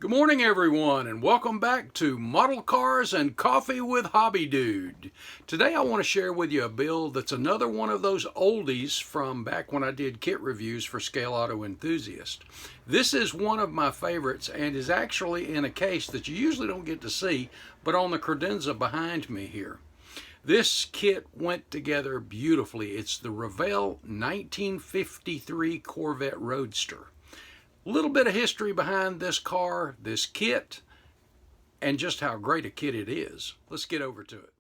Good morning, everyone, and welcome back to Model Cars and Coffee with Hobbydude. Today I want to share with you a build that's another one of those oldies from back when I did kit reviews for Scale Auto Enthusiast. This is one of my favorites and is actually in a case that you usually don't get to see, but on the credenza behind me here. This kit went together beautifully. It's the Revell 1953 Corvette Roadster. A little bit of history behind this car, this kit, and just how great a kit it is. Let's get over to it.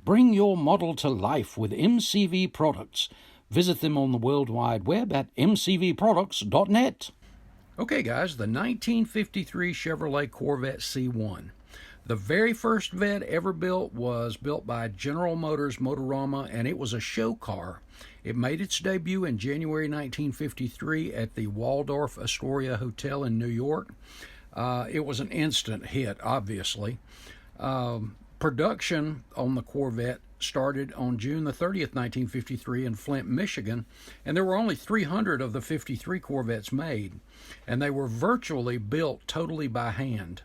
Bring your model to life with MCV products. Visit them on the World Wide Web at mcvproducts.net. Okay guys, the 1953 Chevrolet Corvette C1. The very first Vette ever built was built by General Motors Motorama, and it was a show car. It made its debut in January 1953 at the Waldorf Astoria Hotel in New York. It was an instant hit, obviously. Production on the Corvette started on June the 30th, 1953 in Flint, Michigan, and there were only 300 of the 53 Corvettes made, and they were virtually built totally by hand.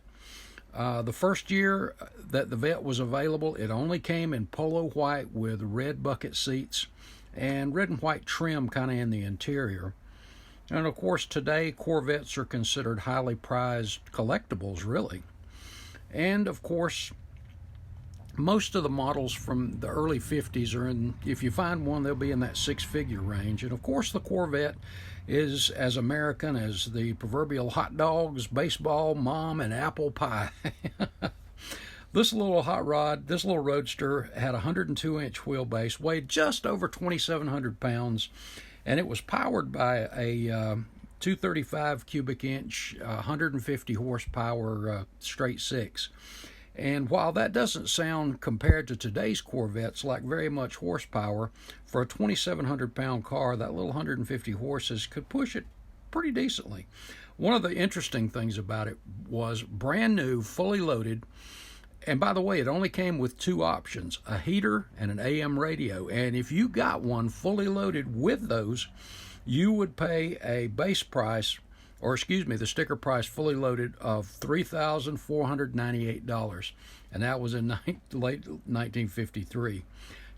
The first year that the Vette was available, it only came in polo white with red bucket seats and red and white trim kind of in the interior. And of course today Corvettes are considered highly prized collectibles, really. And of course most of the models from the early 50s are in, if you find one, they'll be in that six-figure range. And of course the Corvette is as American as the proverbial hot dogs, baseball, mom, and apple pie. This little hot rod, this little roadster had a 102-inch wheelbase, weighed just over 2,700 pounds, and it was powered by a 235 cubic inch, 150 horsepower straight six. And while that doesn't sound, compared to today's Corvettes, like very much horsepower, for a 2,700 pound car, that little 150 horses could push it pretty decently. One of the interesting things about it was brand new, fully loaded, and by the way, it only came with two options, a heater and an AM radio. And if you got one fully loaded with those, you would pay a base price, or excuse me, the sticker price fully loaded of $3,498, and that was in late 1953.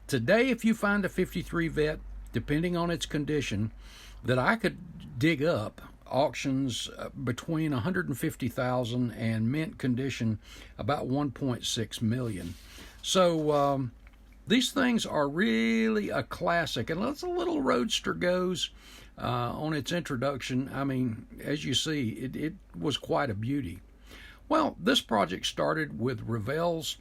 Today, if you find a 53 Vette, depending on its condition, that I could dig up, auctions between $150,000 and mint condition about $1.6 million. So these things are really a classic, and as a little roadster goes, on its introduction, I mean, as you see, it was quite a beauty. Well, this project started with Revell's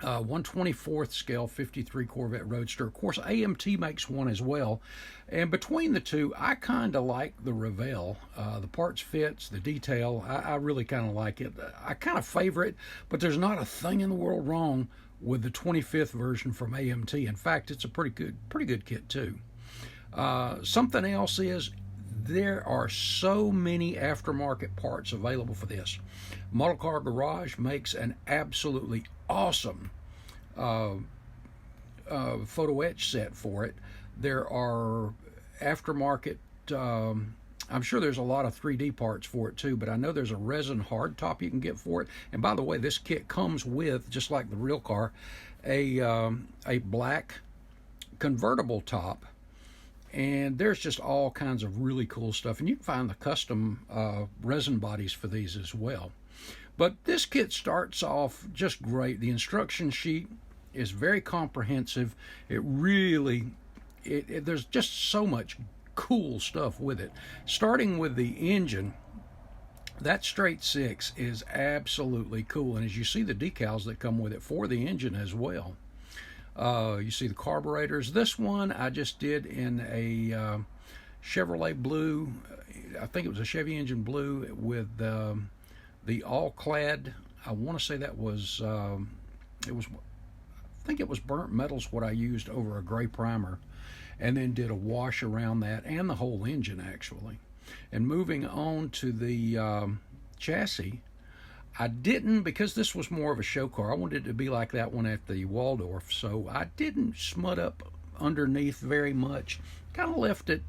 1/24th scale 53 Corvette Roadster. Of course, AMT makes one as well, and between the two, I kind of like the Revell. The parts fits, the detail, I really kind of like it. I kind of favor it, but there's not a thing in the world wrong with the 25th version from AMT. In fact, it's a pretty good kit too. Something else is there are so many aftermarket parts available for this. Model Car Garage makes an absolutely awesome photo etch set for it. There are aftermarket, I'm sure there's a lot of 3D parts for it too, but I know there's a resin hardtop you can get for it. And by the way, this kit comes with, just like the real car, a black convertible top. And there's just all kinds of really cool stuff. And you can find the custom resin bodies for these as well. But this kit starts off just great. The instruction sheet is very comprehensive. It really, there's just so much cool stuff with it. Starting with the engine, that straight six is absolutely cool. And as you see the decals that come with it for the engine as well. You see the carburetors. This one I just did in a Chevrolet blue. I think it was a Chevy engine blue with the all-clad. I want to say that was I think it was burnt metals what I used over a gray primer, and then did a wash around that and the whole engine actually. And moving on to the chassis, I didn't, because this was more of a show car, I wanted it to be like that one at the Waldorf, so I didn't smut up underneath very much. Kind of left it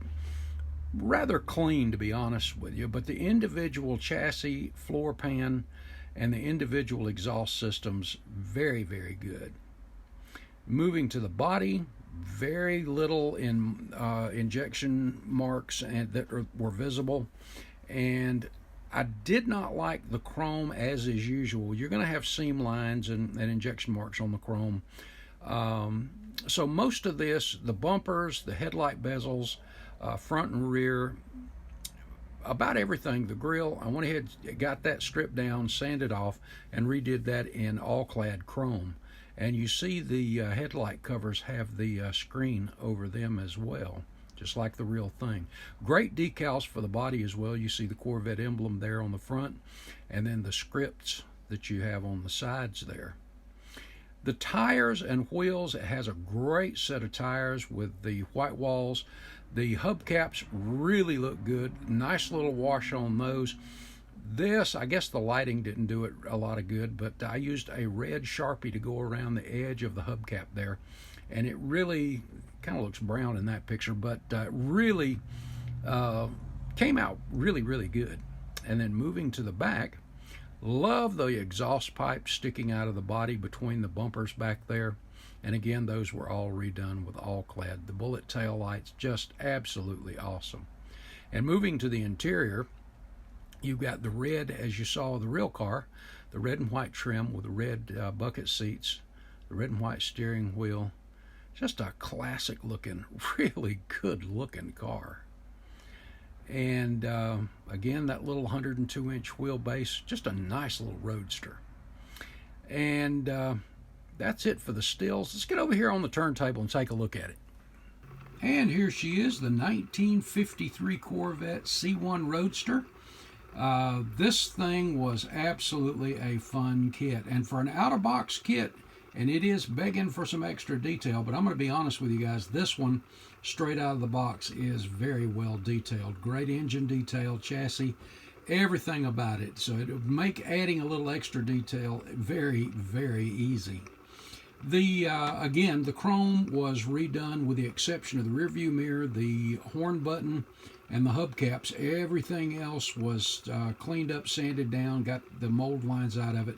rather clean, to be honest with you, but the individual chassis, floor pan, and the individual exhaust systems, very, very good. Moving to the body, very little in injection marks and that were visible, and I did not like the chrome as is usual. You're going to have seam lines and injection marks on the chrome. So most of this, the bumpers, the headlight bezels, front and rear, about everything, the grill, I went ahead, got that stripped down, sanded off, and redid that in all-clad chrome. And you see the headlight covers have the screen over them as well, just like the real thing. Great decals for the body as well. You see the Corvette emblem there on the front, and then the scripts that you have on the sides there. The tires and wheels, it has a great set of tires with the white walls. The hubcaps really look good. Nice little wash on those. This, I guess the lighting didn't do it a lot of good, but I used a red Sharpie to go around the edge of the hubcap there, and it really kind of looks brown in that picture, but really came out really, really good. And then moving to the back, love the exhaust pipes sticking out of the body between the bumpers back there. And again, those were all redone with all clad. The bullet tail lights, just absolutely awesome. And moving to the interior, you've got the red, as you saw the real car, the red and white trim with the red bucket seats, the red and white steering wheel. Just a classic looking, really good looking car. And again, that little 102-inch wheelbase, just a nice little roadster. And that's it for the stills. Let's get over here on the turntable and take a look at it. And here she is, the 1953 Corvette C1 Roadster. This thing was absolutely a fun kit. And for an out-of-box kit, and it is begging for some extra detail, but I'm going to be honest with you guys, this one, straight out of the box, is very well detailed. Great engine detail, chassis, everything about it. So it would make adding a little extra detail very, very easy. The again, the chrome was redone with the exception of the rear view mirror, the horn button, and the hubcaps. Everything else was cleaned up, sanded down, got the mold lines out of it,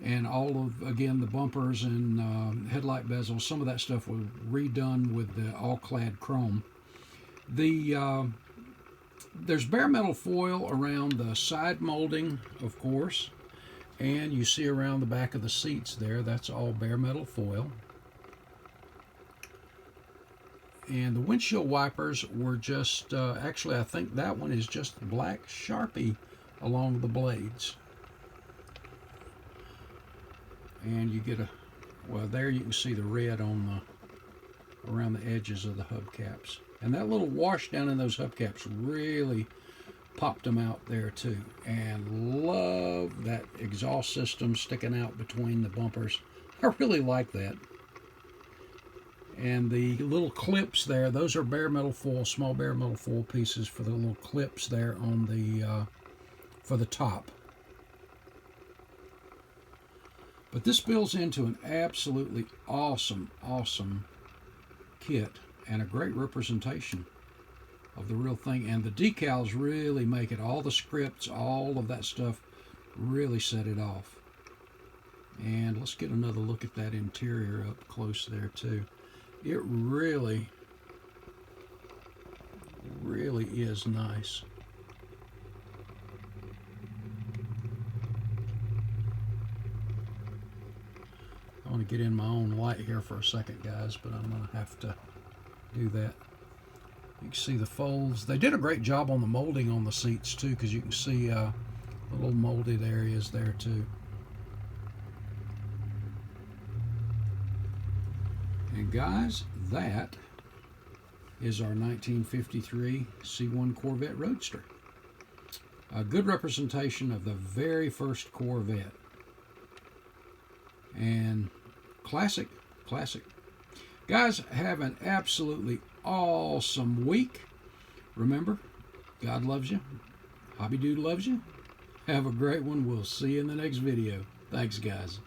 and all of, again, the bumpers and headlight bezels, some of that stuff was redone with the all-clad chrome. The there's bare metal foil around the side molding, of course, and you see around the back of the seats there, that's all bare metal foil. And the windshield wipers were just, actually I think that one is just black Sharpie along the blades. And you get a, well, there you can see the red on the, around the edges of the hubcaps. And that little wash down in those hubcaps really popped them out there too. And love that exhaust system sticking out between the bumpers. I really like that. And the little clips there, those are bare metal foil, small bare metal foil pieces for the little clips there on the, for the top. But this builds into an absolutely awesome, awesome kit and a great representation of the real thing. And the decals really make it, all the scripts, all of that stuff really set it off. And let's get another look at that interior up close there too. It really, really is nice. I want to get in my own light here for a second, guys, but I'm going to have to do that. You can see the folds. They did a great job on the molding on the seats too, because you can see the little molded areas there too. And guys, that is our 1953 C1 Corvette Roadster. A good representation of the very first Corvette. And classic, classic. Guys, have an absolutely awesome week. Remember, God loves you. HobbyDude loves you. Have a great one. We'll see you in the next video. Thanks, guys.